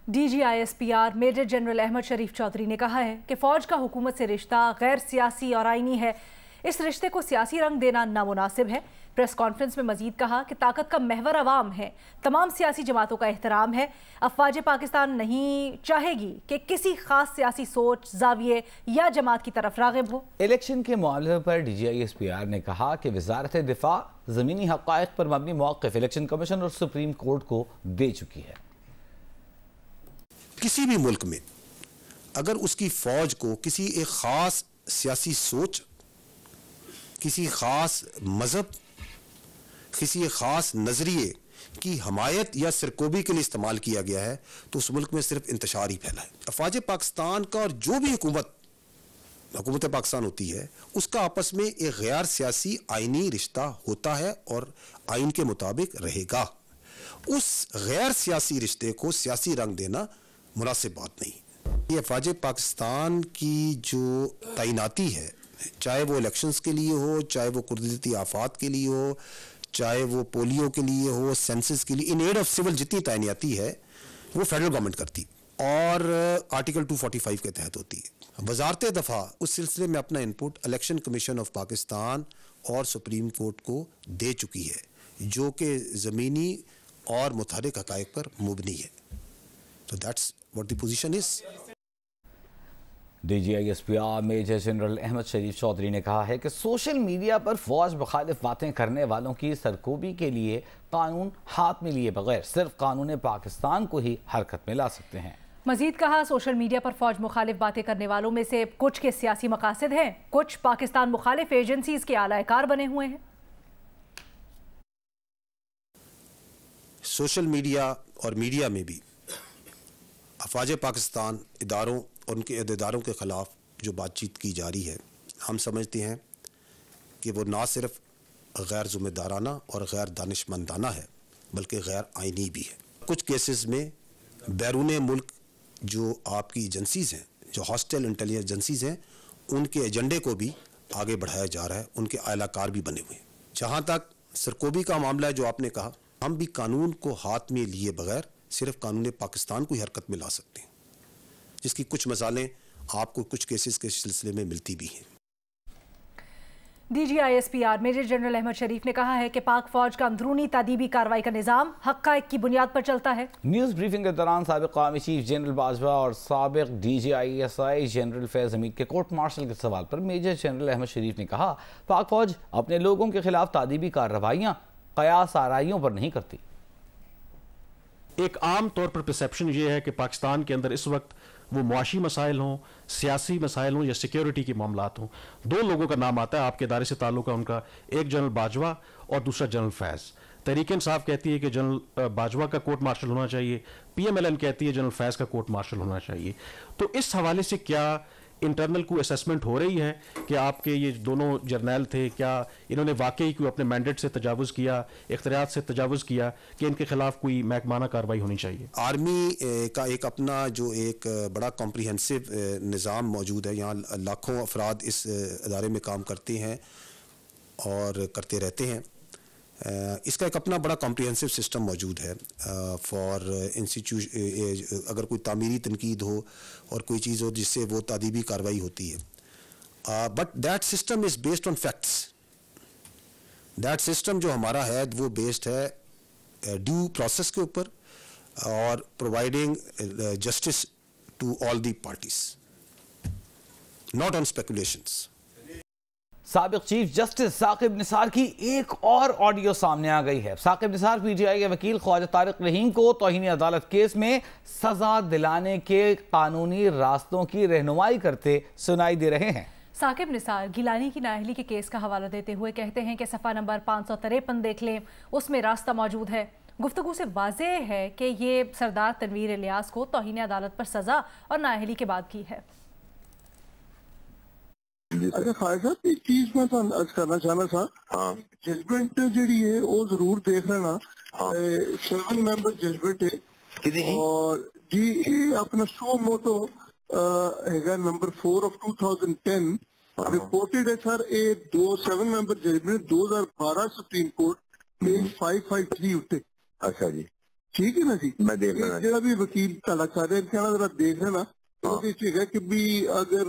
DGISPR major general Ahmed Sharif Chaudhry ने कहा है कि फौज का हुकूमत से रिश्ता गैर सियासी और आईनी है। इस रिश्ते को सियासी रंग देना नामुनासिब है। प्रेस कॉन्फ्रेंस में मजीद कहा कि ताकत का महवर अवाम है, तमाम सियासी जमातों का एहतराम है। अफवाज पाकिस्तान नहीं चाहेगी कि किसी खास सियासी सोच, जाविये या जमात की तरफ राग़िब हो। इलेक्शन के मामले पर DGISPR ने कहा कि वजारत दिफा ज़मीनी हक़ाइक़ पर मबनी मौक़िफ़ इलेक्शन कमीशन और सुप्रीम कोर्ट को दे चुकी है। किसी भी मुल्क में अगर उसकी फौज को किसी एक खास सियासी सोच, किसी खास मजहब, किसी एक खास नजरिए की हमायत या सरकोबी के लिए इस्तेमाल किया गया है तो उस मुल्क में सिर्फ इंतशार ही फैला है। अफवाज पाकिस्तान का और जो भी हुकूमत पाकिस्तान होती है उसका आपस में एक गैर सियासी आईनी रिश्ता होता है और आइन के मुताबिक रहेगा। उस गैर सियासी रिश्ते को सियासी रंग देना मुनासिब बात नहीं। ये अफवाज पाकिस्तान की जो तैनाती है, चाहे वो इलेक्शंस के लिए हो, चाहे वो कुदरती आफात के लिए हो, चाहे वो पोलियो के लिए हो, सेंसस के लिए, इन एड ऑफ सिविल जितनी तैनाती है वो फेडरल गवर्नमेंट करती और आर्टिकल 245 के तहत होती है। वजारत दफा उस सिलसिले में अपना input election commission of Pakistan और सुप्रीम कोर्ट को दे चुकी है, जो कि ज़मीनी और मुतहरिक हक़ाइक़ पर मुबनी है। So that's what the position is. DGISPR major general Ahmed Sharif Chaudhry ने कहा है कि सोशल मीडिया पर फौज मुखालिफ बातें करने वालों की सरकोबी के लिए कानून हाथ में लिए बगैर सिर्फ कानून पाकिस्तान को ही हरकत में ला सकते हैं। मजीद कहा, सोशल मीडिया पर फौज मुखालिफ बातें करने वालों में से कुछ के सियासी मकासद हैं, कुछ पाकिस्तान मुखालिफ एजेंसीज के आलाकार बने हुए हैं। सोशल मीडिया और मीडिया में भी अफवाज पाकिस्तान इदारों और उनके अहदेदारों के ख़िलाफ़ जो बातचीत की जा रही है, हम समझते हैं कि वो ना सिर्फ गैर ज़िम्मेदाराना और गैर दानिशमंदाना है बल्कि गैर आइनी भी है। कुछ केसेस में बैरून मुल्क जो आपकी एजेंसीज़ हैं, जो हॉस्टाइल इंटेलिजेंस एजेंसीज़ हैं, उनके एजेंडे को भी आगे बढ़ाया जा रहा है, उनके आलाकार भी बने हुए हैं। जहाँ तक सरकोबी का मामला है जो आपने कहा, हम भी कानून को हाथ में लिए बगैर सिर्फ कानून पाकिस्तान को ही हरकत में ला सकते हैं, जिसकी कुछ मिसालें आपको कुछ केसेस के सिलसिले में मिलती भी हैं। DGISPR मेजर जनरल अहमद शरीफ ने कहा है कि पाक फौज का अंदरूनी तादीबी कार्रवाई का निज़ाम हक़ाइक़ की बुनियाद पर चलता है। न्यूज़ ब्रीफिंग के दौरान साबिक़ कौमी चीफ जनरल बाजवा और साबिक़ DGISI जनरल फैज़ हमीद के कोर्ट मार्शल के सवाल पर मेजर जनरल अहमद शरीफ ने कहा, पाक फौज अपने लोगों के खिलाफ तादीबी कार्रवाइयाँ कयास आराइयों पर नहीं करती। एक आम तौर पर परसेप्शन ये है कि पाकिस्तान के अंदर इस वक्त वो मुआशी मसाइल हों, सियासी मसाइल हों या सिक्योरिटी के मामलात हों, दो लोगों का नाम आता है आपके इदारे से ताल्लुक़ है उनका, एक जनरल बाजवा और दूसरा जनरल फैज़। तहरीक इंसाफ कहती है कि जनरल बाजवा का कोर्ट मार्शल होना चाहिए, PMLN कहती है जनरल फैज़ का कोर्ट मार्शल होना चाहिए। तो इस हवाले से क्या इंटरनल कोई असेसमेंट हो रही है कि आपके ये दोनों जर्नैल थे, क्या इन्होंने वाकई कोई अपने मैंडेट से तजावुज़ किया, इख्तियार से तजावुज़ किया कि इनके खिलाफ कोई महकमाना कार्रवाई होनी चाहिए? आर्मी का एक अपना जो एक बड़ा कॉम्प्रिहेंसिव निज़ाम मौजूद है। यहाँ लाखों अफराद इस अदारे में काम करते हैं और करते रहते हैं। इसका एक अपना बड़ा कॉम्प्रिहेंसिव सिस्टम मौजूद है फॉर इंस्टीट्यूशन। अगर कोई तामीरी तनकीद हो और कोई चीज़ हो जिससे वो तादीबी कार्रवाई होती है, but that system is based on facts. That system जो हमारा है वो बेस्ड है ड्यू प्रोसेस के ऊपर और providing justice to all the parties, not on speculations. साबिक़ चीफ जस्टिस साकिब निसार की एक और ऑडियो सामने आ गई है। साकिब निसार PTI के वकील ख्वाजा तारिक रहीम को तौहीन अदालत केस में सजा दिलाने के कानूनी रास्तों की रहनुमाई करते सुनाई दे रहे हैं। साकिब निसार गिलानी की नाअहली के केस का हवाला देते हुए कहते हैं कि सफ़ा नंबर 553 देख लें, उसमें रास्ता मौजूद है। गुफ्तगू से वाज़ेह है कि ये सरदार तनवीर इलियास को तौहीन अदालत पर सजा और नाअहली के बाद की है। अच्छा खालिद साहब, एक चीज मैं तो अर्ज करना चाहना था। हाँ, जजमेंट जी है वो जरूर देख लेना। हाँ, 7 मेंबर जजमेंट है और जी अपना सो मोटो है नंबर 4 ऑफ 2010 रिपोर्टेड है sir. A 7 member judgment 2012 supreme court page 553 उत्ते। अच्छा जी, ठीक है ना जी, मैं देख लेना ਜਿਹੜਾ ਵੀ ਵਕੀਲ ਤੁਹਾਡਾ ਸਾਰੇ ਕਹਿਣਾ ਜਰਾ ਦੇਖ ਲੈਣਾ ਉਹਦੇ ਚ ਹੈਗਾ ਕਿ ਵੀ ਅਗਰ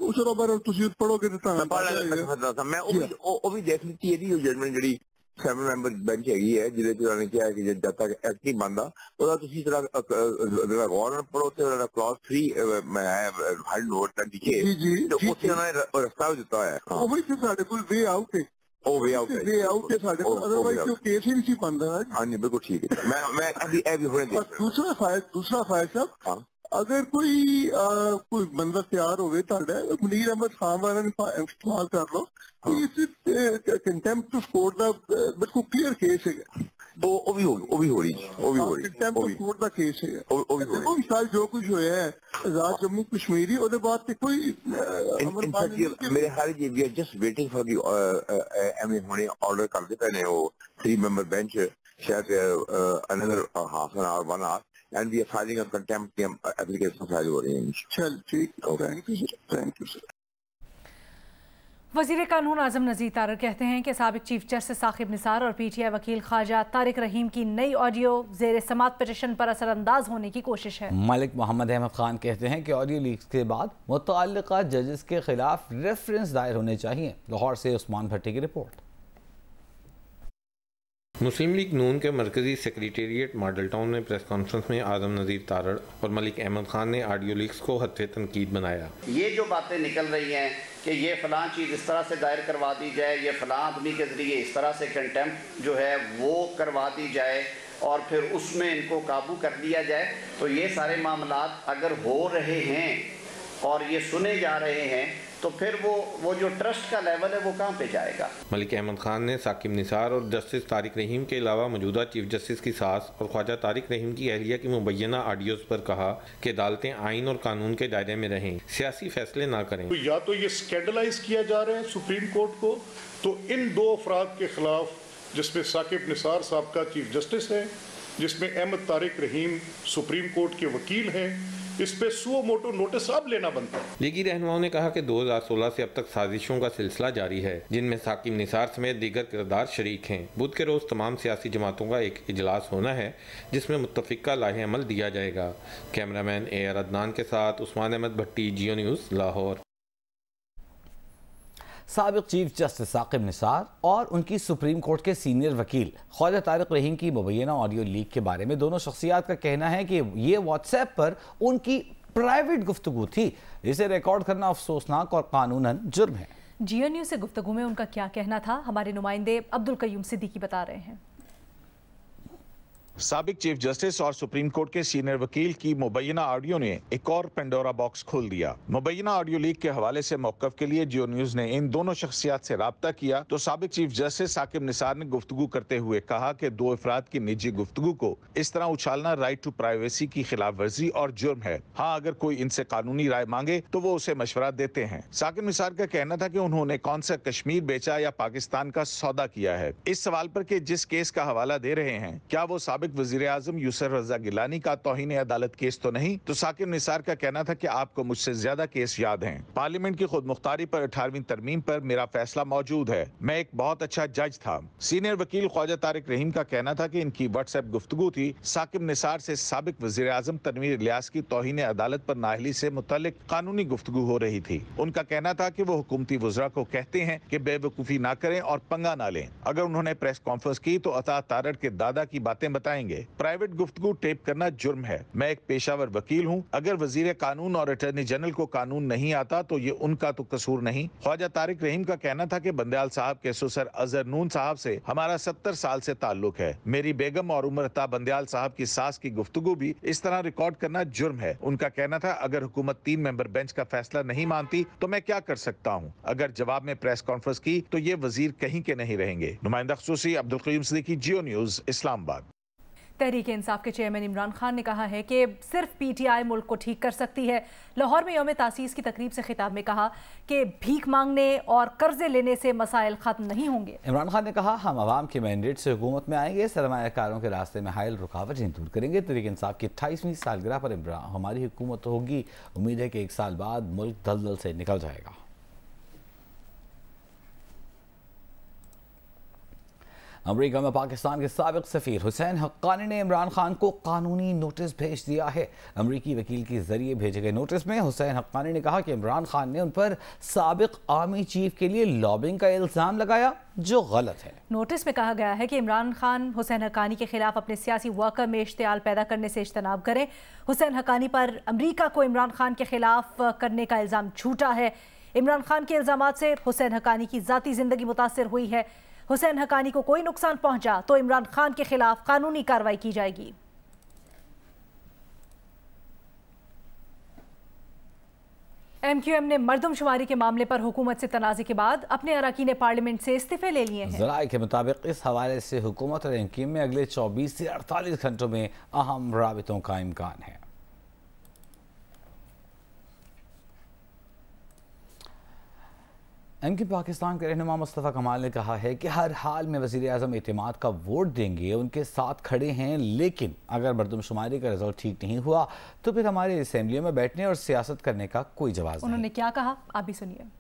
ਉਸ ਤੋਂ ਬਾਅਦ ਤੁਸੀਂ ਪੜੋਗੇ ਤਾਂ ਮੈਂ ਪੜ੍ਹ ਲੈਣਾ ਮੈਂ ਉਹ ਵੀ ਦੇਖ ਲਈ ਇਹਦੀ ਜਜਮੈਂਟ ਜਿਹੜੀ 7 ਮੈਂਬਰ ਬੈਂਚ ਹੈਗੀ ਹੈ ਜਿਹਦੇ ਚ ਉਹਨਾਂ ਨੇ ਕਿਹਾ ਕਿ ਜਦ ਤੱਕ ਐਕਟ ਨਹੀਂ ਬਣਦਾ ਉਹਦਾ ਤੁਸੀਂ ਜਿਹੜਾ ਗੌਰ ਨਾਲ ਪੜੋ ਤੇ ਉਹਦਾ ਕਲਾਸ 3 ਮੈਂ ਹਾਈ ਨੋਟ ਦਾ ਲਿਖੇ ਤੇ ਉੱਥੇ ਉਹਨਾਂ ਨੇ ਰਸਤਾ ਵੀ ਦਿੱਤਾ ਹੋਇਆ ਹੈ ਉਹ ਵੀ ਸਾਡੇ ਕੋਲ ਵੇ ਆਊਟ ਹੈ ਉਹ ਵੇ ਆਊਟ ਹੈ ਸਾਡੇ ਕੋਲ ਅਦਰਵਾਈਜ਼ ਜੋ ਕੇਸ ਹੀ ਨਹੀਂ ਬਣਦਾ ਹੈ ਹਾਂਜੀ ਬਿਲਕੁਲ ਠੀਕ ਹੈ ਮੈਂ ਇਹ ਵੀ ਹੁਣੇ ਦੇਖ ਦੂਸਰਾ ਫਾਇਲ ਸਾਹਿਬ अगर कोई बंदा तैयार हो मुनीर अहमद खान वाला इस्तेमाल कर लो कंटेम्प्ट ऑफ कोर्ट का बिल्कुल क्लियर केस है कंटेम्प्ट ऑफ कोर्ट का केस है जो कुछ होया है आजाद जम्मू कश्मीरी ਉਹਦੇ ਬਾਅਦ ਤੇ ਕੋਈ ਮੇਰੇ ਹਾਲ ਜੀ ਵੀ ਜਸਟ ਵੇਟਿੰਗ ਫॉर दी ਐਵੇਂ ਹੁਣੇ ਆਰਡਰ ਕਰਦੇ ਪਏ ਨੇ ਉਹ 3 ਮੈਂਬਰ ਬੈਂਚ शायद another half an hour 1 hour and we are filing a contempt application file हो रही है चल ठीक थैंक यू सर वज़ीर कानून आज़म नज़ीर तारड़ कहते हैं कि साबिक़ चीफ जस्टिस साकिब निसार और PTI वकील ख्वाजा तारिक रहीम की नई ऑडियो ज़ेर समात पिटीशन पर असरअंदाज होने की कोशिश है। मलिक मोहम्मद अहमद खान कहते हैं कि ऑडियो लीक्स के बाद मुतअल्लिक़ा जजेस के खिलाफ रेफरेंस दायर होने चाहिए। लाहौर से उस्मान भट्टी की रिपोर्ट। मुस्लिम लीग नून के मरकजी सेक्रेटेरिएट मॉडल टाउन में प्रेस कॉन्फ्रेंस में आज़म नज़ीर तारड़ और मलिक अहमद खान ने ऑडियो लीक्स को हद तनकीद बनाया। ये जो बातें निकल रही हैं कि ये फ़लाँ चीज़ इस तरह से दायर करवा दी जाए, ये फ़लाँ आदमी के ज़रिए इस तरह से कंटेम्प्ट जो है वो करवा दी जाए और फिर उसमें इनको काबू कर लिया जाए, तो ये सारे मामलात अगर हो रहे हैं और ये सुने जा रहे हैं तो फिर वो जो ट्रस्ट का लेवल है वो कहाँ पे जाएगा। मलिक अहमद खान ने साकिब निसार और जस्टिस तारिक रहीम के अलावा मौजूदा चीफ जस्टिस की सास और ख्वाजा तारिक रहीम की अहलिया की मुबैना ऑडियोज़ पर कहा कि अदालतें आइन और कानून के दायरे में रहें, सियासी फैसले ना करें। तो या तो ये स्कैंडलाइज किया जा रहा है सुप्रीम कोर्ट को, तो इन 2 अफराद के खिलाफ जिसमें साकिब निसार साहब का चीफ जस्टिस है, जिसमें अहमद तारिक रहीम सुप्रीम कोर्ट के वकील हैं, इस पे सुओ मोटो नोटिस अब लेना बनता है। लीगी रहनुमाओं ने कहा कि 2016 से अब तक साजिशों का सिलसिला जारी है जिनमें साकिब निसार समेत दीगर किरदार शरीक हैं। बुध के रोज तमाम सियासी जमातों का एक इजलास होना है जिसमें मुत्तफिका लाहे अमल दिया जाएगा। कैमरामैन AR अदनान के साथ उस्मान अहमद भट्टी, जियो न्यूज़, लाहौर। साबिक़ चीफ जस्टिस साकिब निसार और उनकी सुप्रीम कोर्ट के सीनियर वकील ख्वाजा तारिक रहीम की मुबैना ऑडियो लीक के बारे में दोनों शख्सियात का कहना है कि ये व्हाट्सएप पर उनकी प्राइवेट गुफ्तगू थी, जिसे रिकॉर्ड करना अफसोसनाक और कानूनन जुर्म है। जियो न्यूज़ से गुफ्तगू में उनका क्या कहना था, हमारे नुमाइंदे अब्दुल कयूम सिद्दीकी बता रहे हैं। साबिक चीफ जस्टिस और सुप्रीम कोर्ट के सीनियर वकील की मुबैना ऑडियो ने एक और पेंडोरा बॉक्स खोल दिया। मुबैना ऑडियो लीक के हवाले से मौक़िफ़ के लिए जियो न्यूज़ ने इन दोनों शख्सियात से राब्ता किया तो साबिक चीफ जस्टिस साकिब निसार ने गुफ्तगू करते हुए कहा कि 2 अफराद की निजी गुफ्तगू को इस तरह उछालना राइट टू प्राइवेसी की खिलाफ वर्जी और जुर्म है। हाँ, अगर कोई इनसे कानूनी राय मांगे तो वो उसे मशवरा देते हैं। साकिब निसार का कहना था कि उन्होंने कौन सा कश्मीर बेचा या पाकिस्तान का सौदा किया है। इस सवाल पर कि जिस केस का हवाला दे रहे हैं क्या वो साबिक वज़ीर आज़म यूसुफ रज़ा गिलानी का तौहीन अदालत केस तो नहीं, तो साकिब निसार का कहना था कि आपको मुझसे ज्यादा केस याद हैं। पार्लियामेंट की खुद मुख्तारी पर 18वीं तरमीम पर मेरा फैसला मौजूद है। मैं एक बहुत अच्छा जज था। सीनियर वकील ख्वाजा तारिक रहीम का कहना था कि इनकी व्हाट्सएप गुफ्तगू थी साकिब निसार से साबिक वज़ीर आज़म तनवीर इलियास की तौहीन अदालत पर नाअहली से मुतल्लिक कानूनी गुफ्तगू हो रही थी। उनका कहना था कि वो हुकूमती वज़रा को कहते हैं कि बेवकूफ़ी ना करें और पंगा ना लें। अगर उन्होंने प्रेस कॉन्फ्रेंस की तो अता तारड़ के दादा की बातें बताएंगे। प्राइवेट गुफ्तगू टेप करना जुर्म है। मैं एक पेशावर वकील हूँ। अगर वजीर कानून और अटॉर्नी जनरल को कानून नहीं आता तो ये उनका तो कसूर नहीं। ख्वाजा तारिक रहीम का कहना था कि बंदयाल साहब के ससुर अजहर नून साहब से हमारा 70 साल से ताल्लुक है। मेरी बेगम और उमर अता बंदयाल साहब की सास की गुफ्तगू भी इस तरह रिकॉर्ड करना जुर्म है। उनका कहना था अगर हुकूमत 3 मेंबर बेंच का फैसला नहीं मानती तो मैं क्या कर सकता हूँ। अगर जवाब में प्रेस कॉन्फ्रेंस की तो ये वजीर कहीं के नहीं रहेंगे। नुमाइंदा ख़ुसूसी अब्दुल कयूम सिद्दीकी, जियो न्यूज़, इस्लामाबाद। तहरीक इंसाफ के चेयरमैन इमरान खान ने कहा है कि सिर्फ PTI मुल्क को ठीक कर सकती है। लाहौर में यौम तासीस की तकरीब से खिताब में कहा कि भीख मांगने और कर्जे लेने से मसाइल खत्म नहीं होंगे। इमरान खान ने कहा हम आवाम के मैंडेट से हुकूमत में आएंगे, सरमायाकारों के रास्ते में हायल रुकावटें दूर करेंगे। तहरीक इंसाफ की 28वीं सालगिरह पर हमारी हुकूमत होगी। उम्मीद है कि 1 साल बाद मुल्क दलदल से निकल जाएगा। अमेरिका में पाकिस्तान के साबिक सफीर हुसैन हक्कानी ने इमरान खान को कानूनी नोटिस भेज दिया है। अमेरिकी वकील के जरिए भेजे गए नोटिस में हुसैन हक्कानी ने कहा कि इमरान खान ने उन पर साबिक आर्मी चीफ के लिए लॉबिंग का इल्जाम लगाया, जो गलत है। नोटिस में कहा गया है कि इमरान खान हुसैन हक्कानी के खिलाफ अपने सियासी वर्कर में इश्तियाल पैदा करने से इज्तनाब करें। हुसैन हक्कानी पर अमेरिका को इमरान खान के खिलाफ करने का इल्जाम झूठा है। इमरान खान के इल्जामात से हुसैन हक्कानी की जाती जिंदगी मुतासिर हुई है। हुसैन हक्कानी को कोई नुकसान पहुंचा तो इमरान खान के खिलाफ कानूनी कार्रवाई की जाएगी। MQM ने मर्दमशुमारी के मामले पर हुकूमत से तनाज़े के बाद अपने अरकान पार्लियामेंट से इस्तीफे ले लिए हैं। ज़राए के मुताबिक इस हवाले से हुकूमत और MQM में अगले 24 से 48 घंटों में अहम राबितों का इम्कान है। MQ पाकिस्तान के रहनुमा मुस्तफ़ा कमाल ने कहा है कि हर हाल में वज़ीर आज़म एतमाद का वोट देंगे, उनके साथ खड़े हैं, लेकिन अगर मर्दमशुमारी का रिजल्ट ठीक नहीं हुआ तो फिर हमारे असेंबलियों में बैठने और सियासत करने का कोई जवाब नहीं। उन्होंने क्या कहा, आप भी सुनिए।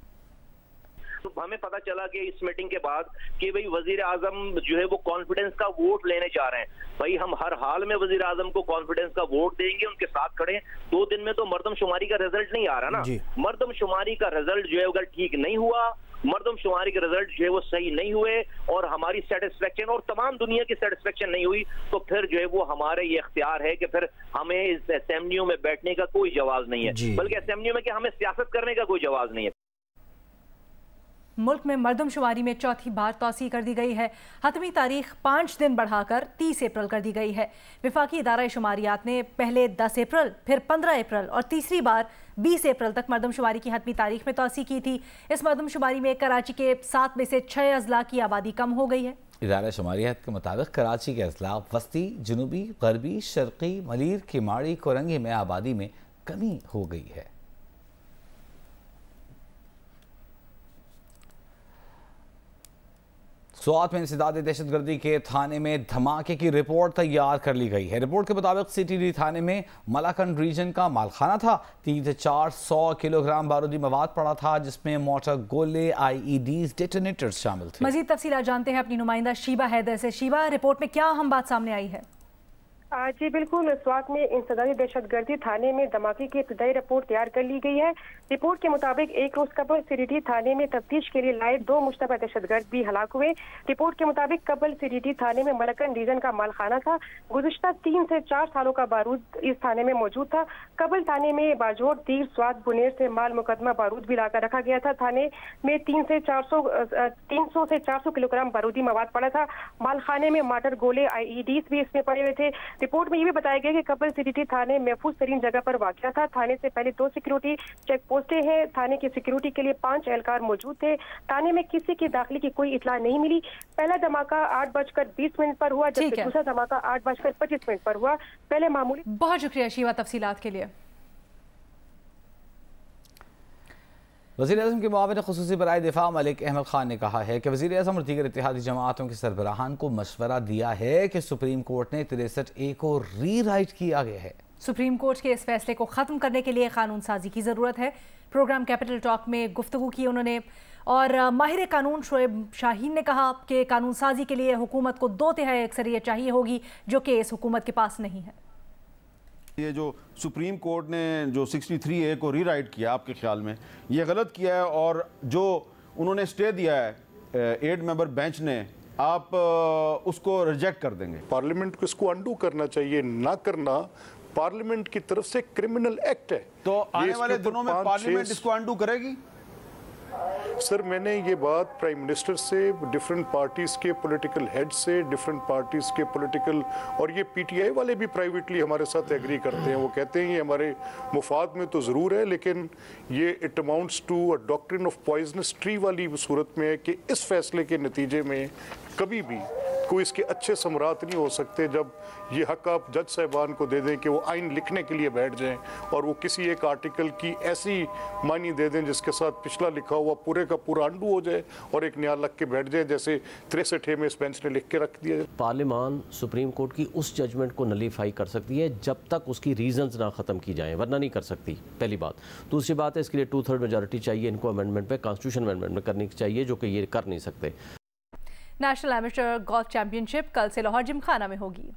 तो हमें पता चला कि इस मीटिंग के बाद कि भाई वजीर आजम जो है वो कॉन्फिडेंस का वोट लेने जा रहे हैं। भाई हम हर हाल में वजीर आजम को कॉन्फिडेंस का वोट देंगे, उनके साथ खड़े हैं। 2 दिन में तो मर्दमशुमारी का रिजल्ट नहीं आ रहा ना। मर्दमशुमारी का रिजल्ट जो है अगर ठीक नहीं हुआ, मर्दमशुमारी के रिजल्ट जो है वो सही नहीं हुए और हमारी सेटिस्फेक्शन और तमाम दुनिया की सेटिस्फेक्शन नहीं हुई, तो फिर जो है वो हमारे ये इख्तियार है कि फिर हमें इस असेंबलियों में बैठने का कोई जवाब नहीं है, बल्कि असेंबलियों में कि हमें सियासत करने का कोई जवाब नहीं है। मुल्क में मर्दमशुमारी में चौथी बार तौसी कर दी गई है। हतमी तारीख 5 दिन बढ़ाकर 30 अप्रैल कर दी गई है। विफाकी इदारा शुमारियात ने पहले 10 अप्रैल, फिर 15 अप्रैल और तीसरी बार 20 अप्रैल तक मर्दमशुमारी की हतमी तारीख में तौसी की थी। इस मर्दमशुमारी में कराची के 7 में से 6 अजला की आबादी कम हो गई है। इदारा शुमारियात के मुताबिक कराची के अजला वस्ती, जनूबी, गरबी, शर्की, मलीर, किमाड़ी, कोरंगी में आबादी में कमी हो गई है। स्वात में इंसदाद दहशतगर्दी के थाने में धमाके की रिपोर्ट तैयार कर ली गई है। रिपोर्ट के मुताबिक CTD थाने में मलाकंड रीजन का मालखाना था। 3 से 400 किलोग्राम बारूदी मवाद पड़ा था, जिसमें मोटर गोले, IEDs, डेटोनेटर्स शामिल थे। मजीद तफसीलात जानते हैं अपनी नुमाइंदा शीबा हैदर से। शीबा, रिपोर्ट में क्या अहम बात सामने आई है? जी बिल्कुल, स्वात में इंसदादी दहशतगर्दी थाने में धमाके की इब्तदाई रिपोर्ट तैयार कर ली गई है। रिपोर्ट के मुताबिक एक रोज कबल CTD थाने में तफ्तीश के लिए लाए 2 मुश्तबा दहशतगर्द भी हलाक हुए। रिपोर्ट के मुताबिक कबल CTD थाने में मलकन रीजन का मालखाना था। गुज़िश्ता 3 से 4 सालों का बारूद इस थाने में मौजूद था। कबल थाने में बाजोड़, तीर, स्वात, बुनेर से माल मुकदमा बारूद भी लाकर रखा गया था। थाने में 300 से 400 किलोग्राम बारूदी मवाद पड़ा था। मालखाने में माटर गोले, IEDs भी इसमें पड़े हुए थे। रिपोर्ट में ये भी बताया गया कि कबल CTD थाने महफूज तरीन जगह पर वाक़या था। थाने से पहले 2 सिक्योरिटी चेक पोस्टें हैं। थाने की सिक्योरिटी के लिए 5 एहलकार मौजूद थे। थाने में किसी की दाखिले की कोई इतला नहीं मिली। पहला धमाका 8:20 पर हुआ, जबकि दूसरा धमाका 8:25 पर हुआ। पहले मामूली। बहुत शुक्रिया शीबा तफसीलात के लिए। वज़ीर-ए-आज़म के मुआविन ख़ुसूसी बराए दिफा मलिक अहमद खान ने कहा है कि वज़ीर-ए-आज़म और दीगर इत्तेहादी जमातों के सरबराहान को मशवरा दिया है कि सुप्रीम कोर्ट ने 63A को रीराइट किया गया है। सुप्रीम कोर्ट के इस फैसले को ख़त्म करने के लिए कानून साजी की ज़रूरत है। प्रोग्राम कैपिटल टॉक में गुफ्तगू की उन्होंने, और माहिर कानून शोएब शाहीन ने कहा कि कानून साजी के लिए हुकूमत को 2/3 अक्सरियत चाहिए होगी, जो कि इस हुकूमत के पास नहीं है। ये जो सुप्रीम कोर्ट ने जो 63A को रीराइट किया, आपके ख्याल में ये गलत किया है? और जो उन्होंने स्टे दिया है 8 मेंबर बेंच ने, आप उसको रिजेक्ट कर देंगे? पार्लियामेंट को इसको अंडू करना चाहिए, ना करना पार्लियामेंट की तरफ से क्रिमिनल एक्ट है। तो आने वाले दिनों में पार्लियामेंट इसको अंडू करेगी? सर, मैंने ये बात प्राइम मिनिस्टर से, डिफरेंट पार्टीज के पॉलिटिकल हेड से, डिफरेंट पार्टीज के पॉलिटिकल, और ये PTI वाले भी प्राइवेटली हमारे साथ एग्री करते हैं। वो कहते हैं ये हमारे मुफाद में तो ज़रूर है, लेकिन ये it amounts to a doctrine of poisonous tree वाली सूरत में है कि इस फैसले के नतीजे में कभी भी कोई इसके अच्छे समरात नहीं हो सकते जब ये हक आप जज साहिबान को दे दें कि वो आइन लिखने के लिए बैठ जाएं और वो किसी एक आर्टिकल की ऐसी मानी दे दें जिसके साथ पिछला लिखा हुआ पूरे का पूरा अंडू हो जाए और एक नया लग के बैठ जाए, जैसे 63A में इस बेंच ने लिख के रख दिया जाए। पार्लियामान सुप्रीम कोर्ट की उस जजमेंट को नलीफाई कर सकती है जब तक उसकी रीजंस ना ख़त्म की जाएं, वरना नहीं कर सकती, पहली बात। दूसरी बात है, इसके लिए 2/3 मेजॉरिटी चाहिए, इनको अमेंडमेंट पे, कॉन्स्टिट्यूशन अमेंडमेंट में करनी चाहिए, जो कि ये कर नहीं सकते। नेशनल एमेचर गोल्फ चैंपियनशिप कल से लाहौर जिमखाना में होगी।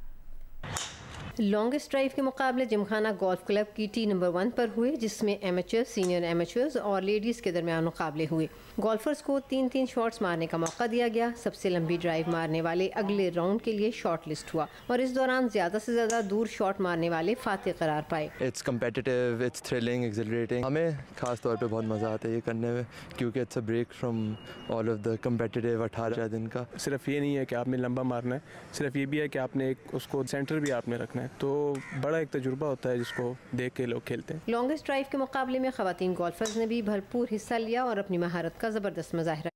लॉन्गेस्ट ड्राइव के मुकाबले जिमखाना गोल्फ क्लब की टी नंबर 1 पर हुए, जिसमें एमेचर, सीनियर एमेचर्स और लेडीज़ के दरमियान मुकाबले हुए। गोल्फर्स को 3-3 शॉट्स मारने का मौका दिया गया। सबसे लंबी ड्राइव मारने वाले अगले राउंड के लिए शॉर्ट लिस्ट हुआ और इस दौरान ज़्यादा से ज़्यादा दूर शॉट मारने वाले फातेह करार पाए। It's competitive, it's thrilling, accelerating. हमें खास तौर पे बहुत मज़ा आता है ये करने में, क्योंकि it's a break from all of the competitive 18 दिन का। सिर्फ ये नहीं है कि आपने लंबा मारना है, सिर्फ ये भी है कि आपने एक उसको सेंटर भी आपने रखना है, तो बड़ा एक तजुर्बा होता है जिसको देख के लोग खेलते हैं। लॉन्गेस्ट ड्राइव के मुकाबले में ख़वातीन गोल्फर्स ने भी भरपूर हिस्सा लिया और अपनी महारत का ज़बरदस्त मुजाहिरा